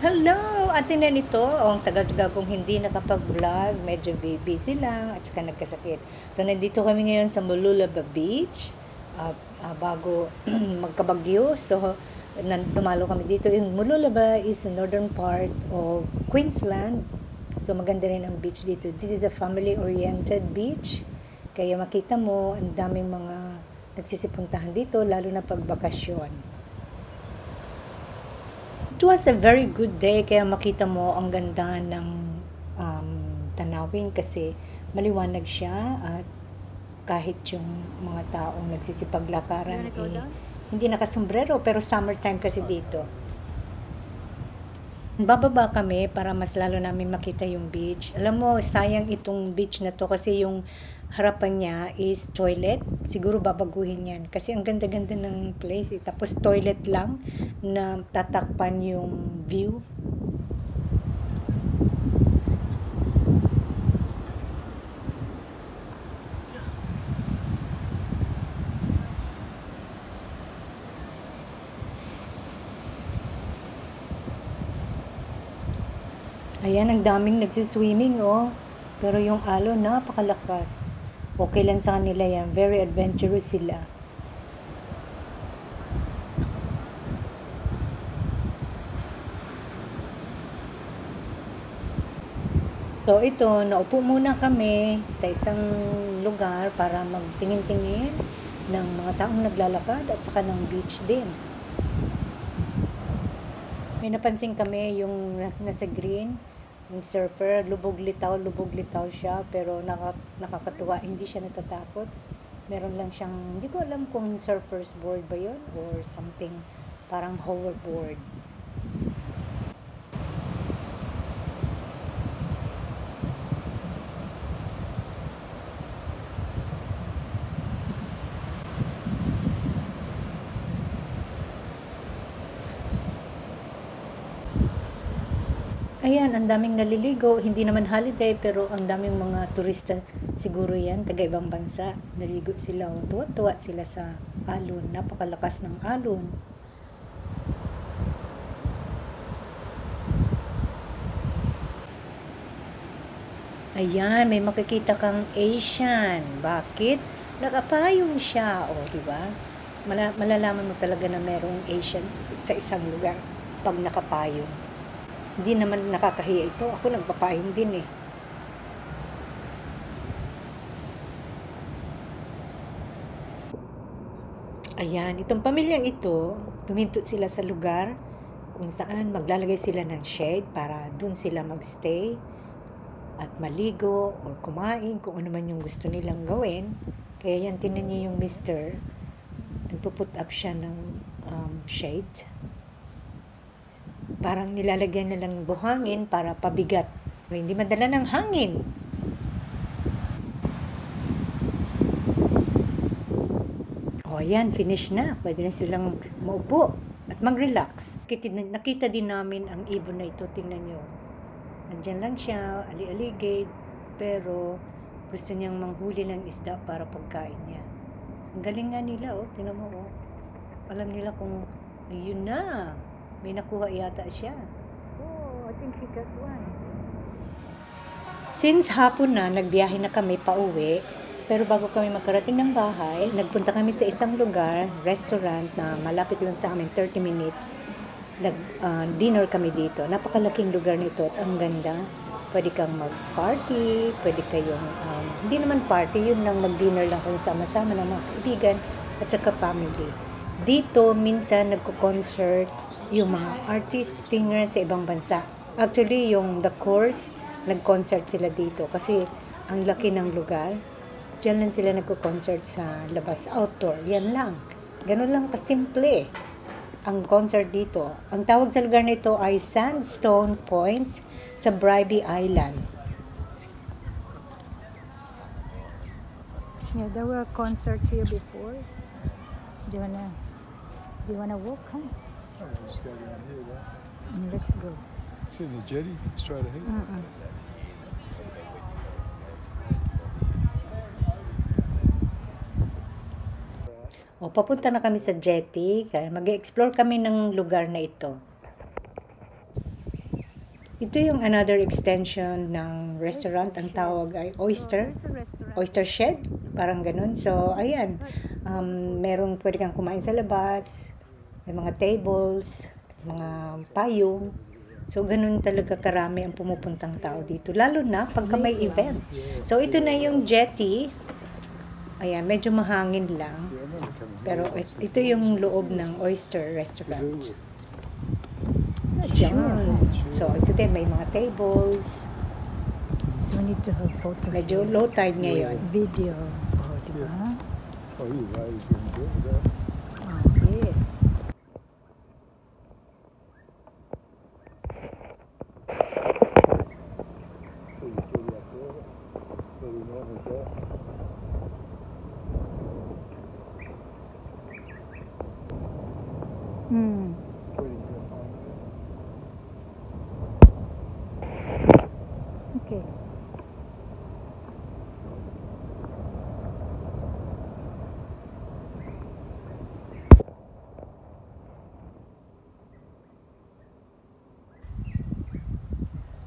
Hello! Atin na nito, ang tagal-tagal kong hindi nakapag-vlog, medyo busy lang at saka nagkasakit. So, nandito kami ngayon sa Mooloolaba Beach, bago magkabagyo. So, dumalo kami dito. In Mooloolaba is the northern part of Queensland. So, maganda rin ang beach dito. This is a family-oriented beach. Kaya makita mo, ang daming mga nagsisipuntahan dito, lalo na pag bakasyon. It was a very good day, kaya makita mo ang ganda ng tanawin kasi maliwanag siya at kahit yung mga taong nagsisipaglakaran hindi nakasombrero, pero summertime kasi dito. Bababa kami para mas lalo namin makita yung beach. Alam mo, sayang itong beach na to kasi yung harapan niya is toilet. Siguro babaguhin yan kasi ang ganda-ganda ng place. Tapos toilet lang na tatakpan yung view. Ayan, ang daming nagsiswimming, oh. Pero yung alon, napakalakas. Okay lang sa kanila yan. Very adventurous sila. So, ito, naupo muna kami sa isang lugar para magtingin-tingin ng mga taong naglalakad at saka ng beach din. May napansin kami yung nasa green, yung surfer, lubog-litaw siya, pero nakakatuwa, hindi siya natatakot. Meron lang siyang, hindi ko alam kung surfer's board ba yun or something, parang hoverboard. Ayan, ang daming naliligo. Hindi naman holiday, pero ang daming mga turista siguro yan, taga-ibang bansa. Naligo sila. Tuwa-tuwa sila sa alon. Napakalakas ng alon. Ayan, may makikita kang Asian. Bakit? Nakapayong siya. O, diba? Malalaman mo talaga na merong Asian sa isang lugar pag nakapayong. Hindi naman nakakahiya ito. Ako nagpapayong din eh. Ayan, itong pamilyang ito, tuminto sila sa lugar kung saan maglalagay sila ng shade para dun sila magstay at maligo o kumain kung ano man yung gusto nilang gawin. Kaya yan, tinan niyo yung mister. Nagpo-put up siya ng shade. Parang nilalagyan na lang buhangin para pabigat. Hindi madala ng hangin. O yan, finish na. Pwede na silang maupo at mag-relax. Nakita din namin ang ibon na ito. Tingnan nyo. Nandyan lang siya, ali-aligid. Pero gusto niyang manghuli ng isda para pagkain niya. Ang galing nga nila, oh. Tingnan mo, oh. Alam nila kung yun na. May nakuha yata siya. Oh, I think he got one. Since hapon na, nagbiyahe na kami pauwi. Pero bago kami makarating ng bahay, nagpunta kami sa isang lugar, restaurant na malapit lang sa amin, 30 minutes. Dinner kami dito. Napakalaking lugar nito at ang ganda. Pwede kang mag-party, pwede kayong, hindi naman party, yun lang mag-dinner lang kung sama-sama ng mga kaibigan at saka family. Dito, minsan nagko-concert yung mga artist, singer sa ibang bansa. Actually, yung The Course, nag-concert sila dito kasi ang laki ng lugar. Diyan lang sila nagko-concert sa labas, outdoor. Yan lang. Ganun lang kasimple ang concert dito. Ang tawag sa lugar nito ay Sandstone Point sa Bribie Island. Yeah, there were concerts here before. Do you wanna walk, huh? Oh, just go down here, right? Let's go. See the jetty straight ahead? O, papunta na kami sa jetty. Mag-explore kami ng lugar na ito. Ito yung another extension ng restaurant. Ang tawag ay Oyster. Oyster Shed. Parang ganun. So, ayan. Merong pwede kang kumain sa labas. May mga tables. Mga payong. So, ganun talaga karami ang pumupuntang tao dito. Lalo na pagka may event. So, ito na yung jetty. Ayan, medyo mahangin lang. Pero ito yung loob ng Oyster Restaurant. Ayan. So, ito din, may mga tables. So we need to have photo. Medyo low tide ngayon. Video. Oh, diba? Oh, you're right. He's going to do that. Okay. So you put it up there. So we know it's there. Hmm. Waiting for the time. Okay.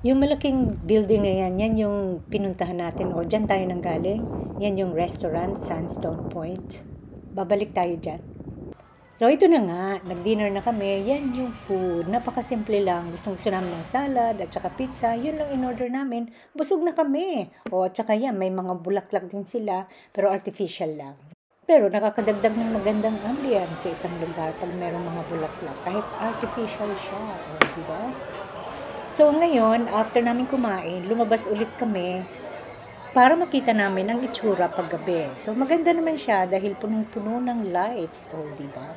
Yung malaking building na yan, yan yung pinuntahan natin. O, dyan tayo nang galing. Yan yung restaurant, Sandstone Point. Babalik tayo dyan. So, ito na nga. Nag-dinner na kami. Yan yung food. Napakasimple lang. Gusto namin ng salad at saka pizza. Yun lang in-order namin. Busog na kami. O, at saka yan, may mga bulaklak din sila. Pero artificial lang. Pero nakakadagdag ng magandang ambience sa isang lugar pag merong mga bulaklak. Kahit artificial siya. O, diba? So, ngayon, after namin kumain, lumabas ulit kami para makita namin ang itsura paggabi. So, maganda naman siya dahil punong-puno ng lights. Oh, di ba?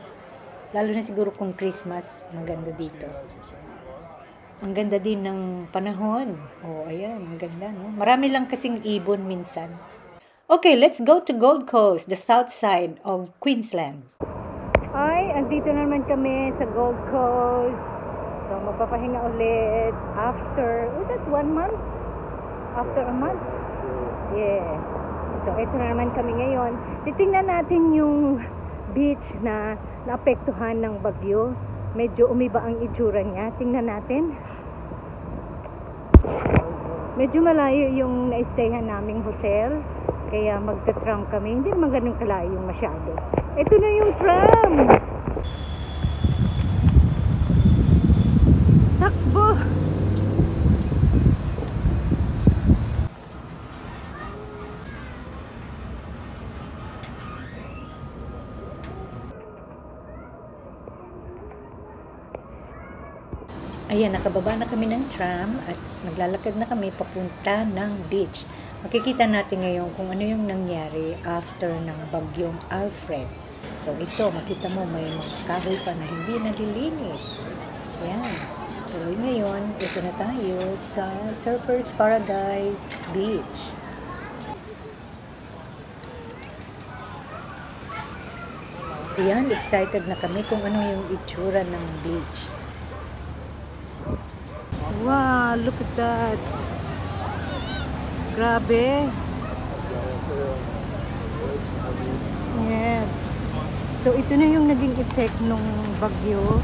Lalo na siguro kung Christmas, maganda dito. Ang ganda din ng panahon. Oh, ayan, ang ganda, no? Marami lang kasing ibon minsan. Okay, let's go to Gold Coast, the south side of Queensland. Ay, andito na naman kami sa Gold Coast. So, magpapahinga ulit after, was that 1 month? After a month? Yeah. So, ito na naman kami ngayon. Titingnan natin yung beach na naapektuhan ng bagyo. Medyo umiba ang itsura niya. Tingnan natin. Medyo malayo yung na-stayhan naming hotel. Kaya magta-tram kami. Hindi naman ganun kalayo masyado. Ito na yung tram! Takbo! Ayan, nakababa na kami ng tram at naglalakad na kami papunta ng beach. Makikita natin ngayon kung ano yung nangyari after ng bagyong Alfred. So ito, makita mo may mga kahoy pa na hindi nalilinis. Ayan. Pero ngayon, ito na tayo sa Surfers Paradise Beach. Ayan, excited na kami kung ano yung itsura ng beach. Wow, look at that. Grabe. Yeah. So ito na yung naging effect nung bagyo.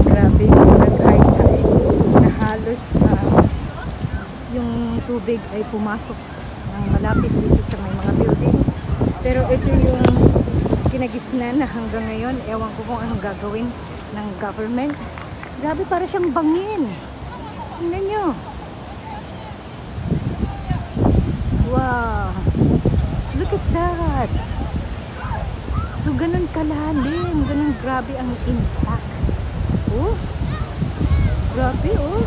Grabe yung nag-high tide na halos yung tubig ay pumasok ng malapit dito sa may mga buildings. Pero ito yung kinagisnan na hanggang ngayon. Ewan ko kung anong gagawin ng government. Grabe, para siyang bangin. Tingnan nyo. Wow. Look at that. So, ganun kalalim. Ganun grabe ang impact. Oh. Grabe, oh.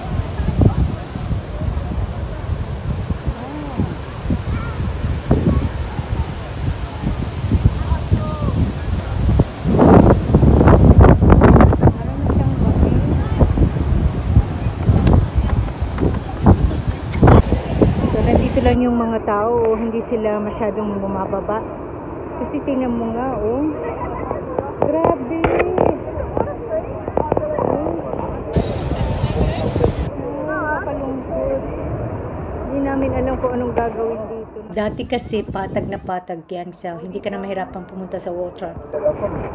Lang yung mga tao, hindi sila masyadong bumababa. Kasi tingnan mo nga, oh. Grabe! Kapalungkot. Hindi namin alam kung anong gagawin dito. Dati kasi patag na patag yan, so hindi ka na mahirapan pumunta sa water.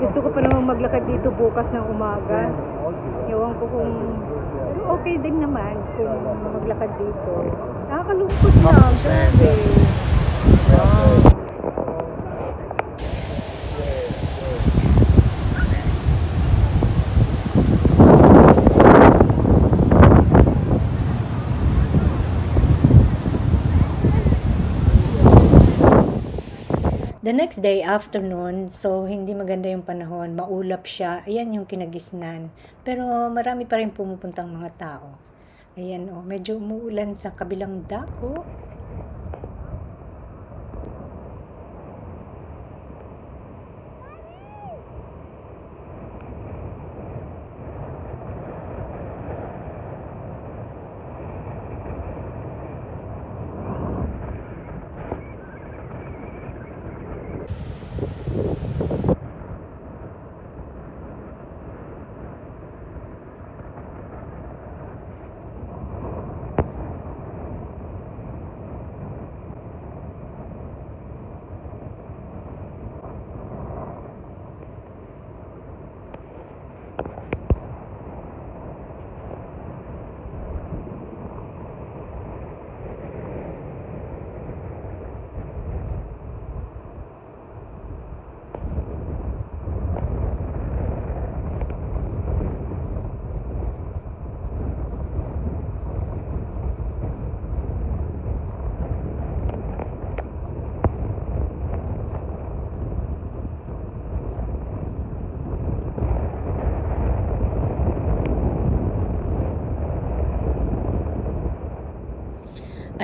Gusto ko pa naman maglakad dito bukas ng umaga. Ewan ko kung okay din naman kung maglakad dito. Nakakalungkot lang, grabe. Wow. The next day, afternoon, so hindi maganda yung panahon, maulap siya, ayan yung kinagisnan. Pero marami pa rin pumupuntang mga tao. Ayan oh, medyo umuulan sa kabilang dako.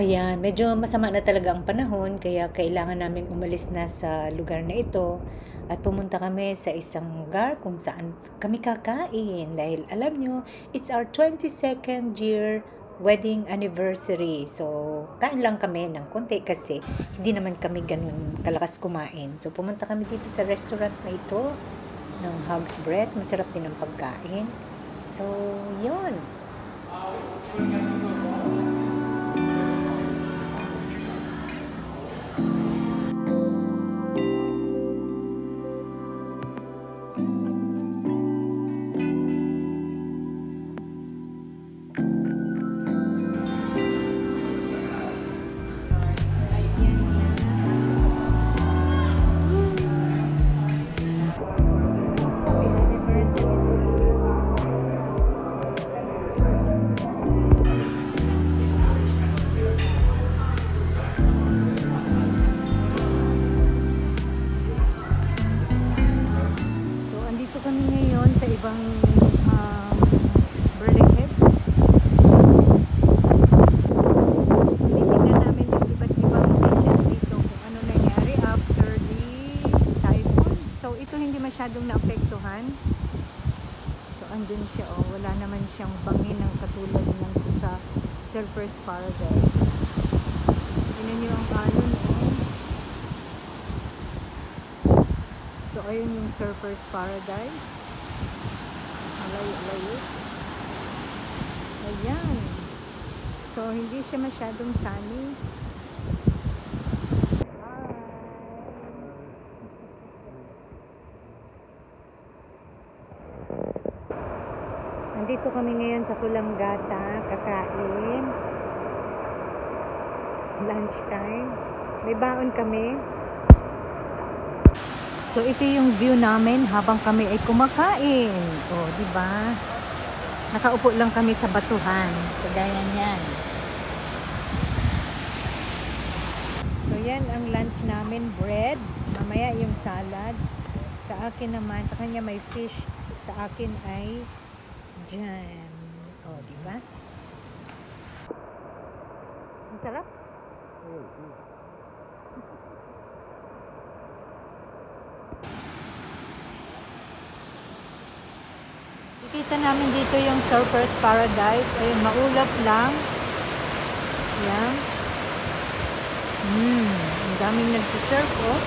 Ayan, medyo masama na talaga ang panahon kaya kailangan namin umalis na sa lugar na ito at pumunta kami sa isang lugar kung saan kami kakain dahil alam nyo, it's our 22nd year wedding anniversary. So, kain lang kami ng konti kasi hindi naman kami ganun kalakas kumain. So, pumunta kami dito sa restaurant na ito ng Hugs Bread. Masarap din ang pagkain. So, yun. Kami ngayon sa ibang Burling Heads. Tinitingnan namin yung iba't ibang beaches dito kung ano nangyari after the typhoon. So ito hindi masyadong naapektuhan. So andun siya, oh, wala naman siyang bangin ng katulad ng sa Surfers Paradise. Tingnan niyo ang alon, oh. So, ayun yung Surfers Paradise. Malayo-layo. Ayan. So, hindi siya masyadong sunny. Nandito kami ngayon sa Coolangatta, kakain. Lunchtime. May baon kami. So, ito yung view namin habang kami ay kumakain. O, di ba? Nakaupo lang kami sa batuhan. Kagaya niyan. So, yan ang lunch namin. Bread. Mamaya yung salad. Sa akin naman, sa kanya may fish. Sa akin ay jam. O, di ba? Ang sarap. Kita namin dito yung Surfers Paradise. Ayun, maulap lang. Yan. Ang daming nagsisurf, oh.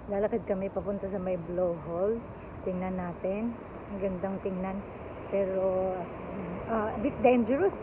Lalakad kami papunta sa may blowhole. Tingnan natin. Ang gandang tingnan. Pero, a bit dangerous.